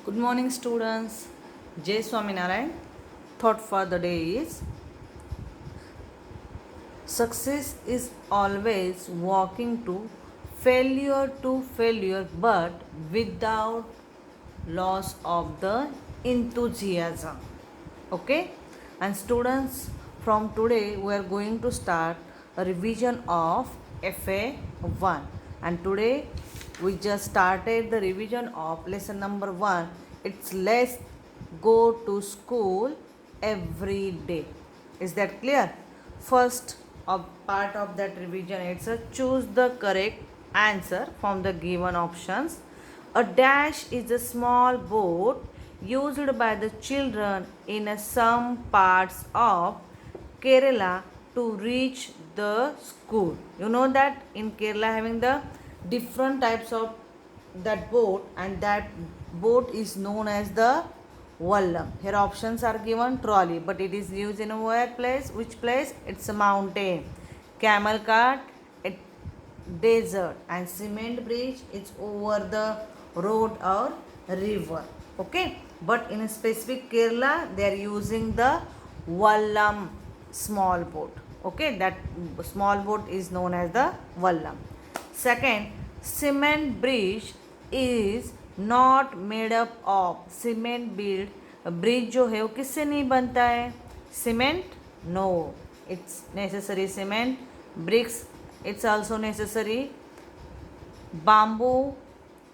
Good morning, students. Jai Swaminarayan. Thought for the day is success is always walking to failure, but without loss of the enthusiasm. Okay, and students, from today we are going to start a revision of FA1, and today we just started the revision of lesson number 1. It's let's go to school every day. Is that clear? First of part of that revision, it's a choose the correct answer from the given options. A dash is a small boat used by the children in some parts of Kerala to reach the school. You know that in Kerala having the different types of that boat, and that boat is known as the Vallam. Here options are given trolley, but it is used in a where place? Which place? It's a mountain. Camel cart, it desert, and cement bridge, it's over the road or river. Okay, but in a specific Kerala they are using the Vallam small boat. Okay, that small boat is known as the Vallam. Second, cement bridge is not made up of cement build. Bridge जो है वो किससे नहीं बनता है? Cement? No, it's necessary cement. Bricks, it's also necessary. Bamboo,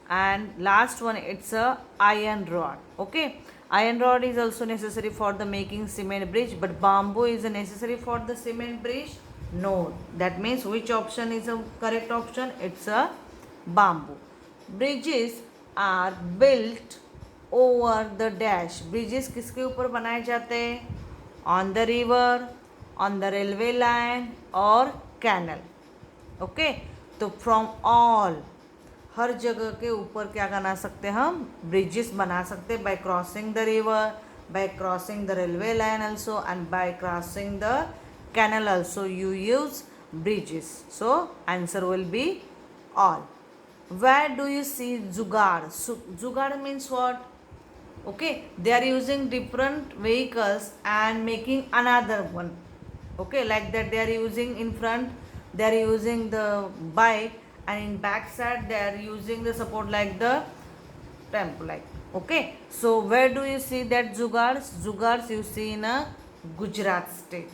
and last one, it's a iron rod. Okay, iron rod is also necessary for the making cement bridge, but bamboo is necessary for the cement bridge? No. That means which option is a correct option? It's a bamboo. Bridges are built over the dash. Bridges किसके ऊपर बनाए जाते हैं? On the river, on the railway line or canal. Okay, तो from all, हर जगह के ऊपर क्या बना सकते हैं हम? ब्रिजेस बना सकते हैं by crossing the river, by crossing the railway line also, and by crossing the canal also you use bridges. So answer will be all. Where do you see जुगाड़? जुगाड़ means what? Okay, they are using different vehicles and making another one. Okay, like that they are using in front, they are using the bike, and in back side they are using the support like the tempo like. Okay, so where do you see that jugads you see in a Gujarat state.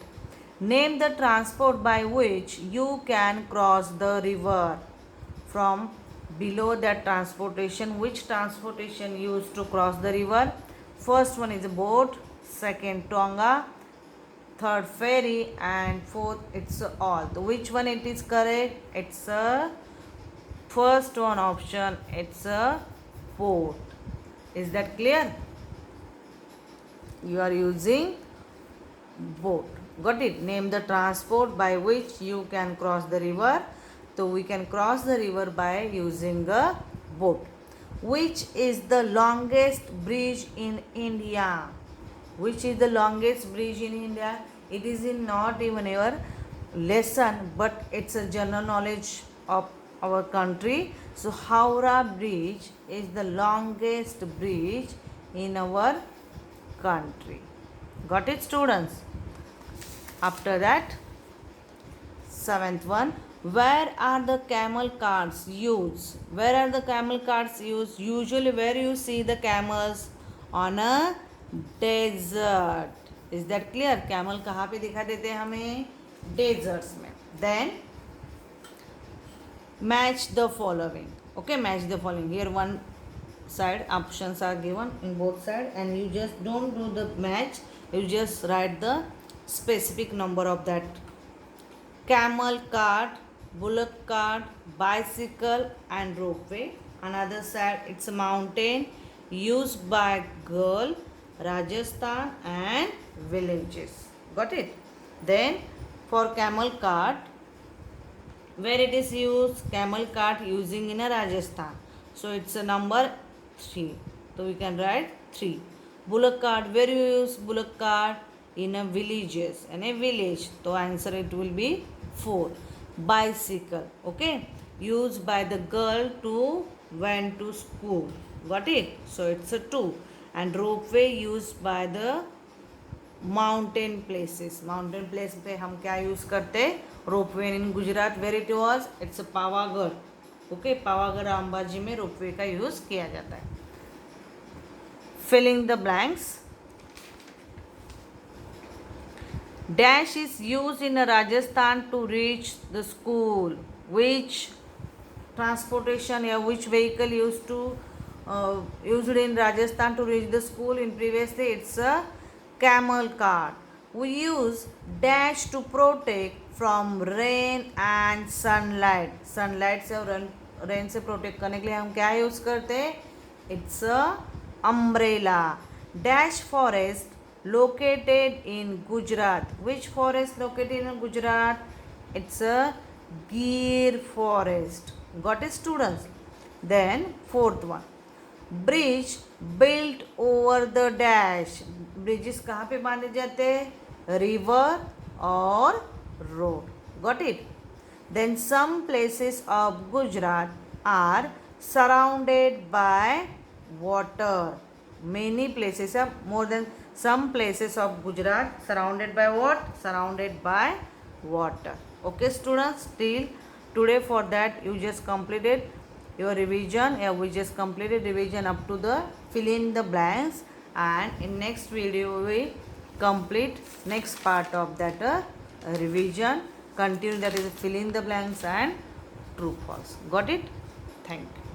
Name the transport by which you can cross the river. From below that transportation, which transportation used to cross the river? First one is a boat, second tonga, third ferry, and fourth it's all. So which one it is correct? It's a first one option, it's a boat. Is that clear? You are using boat. Got it? Name the transport by which you can cross the river. So we can cross the river by using a boat. Which is the longest bridge in India? Which is the longest bridge in India? It is in not even your lesson, but it's a general knowledge of our country. So Howrah Bridge is the longest bridge in our country. Got it, students? After that, seventh one, where are the camel carts used? Where are the camel carts used? Usually where you see the camels? On a desert. Is that clear? Camel कहाँ पे दिखा देते हैं हमें? Deserts में. Then match the following. Okay, match the following. Here one side options are given in both sides, and you just don't do the match. You just write the specific number of that. Camel cart, bullock cart, bicycle, and ropeway. Another side, it's a mountain used by girl, Rajasthan, and villages. Got it? Then for camel cart, where it is used? Camel cart using in a Rajasthan. So it's a number 3. So we can write 3. Bullock cart, where you use bullock cart? In a villages, in a village. So answer it will be 4. Bicycle, okay, used by the girl to went to school. Got it? So it's a 2. And ropeway used by the mountain places. Mountain place पे हम क्या use करते हैं? Ropeway in Gujarat where it was, it's Pavagadh. Okay, Pavagadh Ambaji में ropeway का use किया जाता है. Filling the blanks. Dash is used in Rajasthan to reach the school. Which transportation या which vehicle used in Rajasthan to reach the school? In previously it's a camel cart. We use dash to protect from rain and sunlight. Sunlight से और rain से protect करने के लिए हम क्या use करते हैं? It's a umbrella. Dash forest located in Gujarat. Which forest located in Gujarat? It's a Gir forest. Got it, students? Then fourth one, bridge built over the dash. Bridges कहाँ पे बांधे जाते हैं? River or road. Got it? Then some places of Gujarat are surrounded by water. Many places are more than some places of Gujarat surrounded by what? Surrounded by water. Okay, students, still today for that you just completed your revision. Yeah, we just completed revision up to the fill in the blanks, and in next video we complete next part of that revision. Continue, that is fill in the blanks and true false. Got it? Thank you.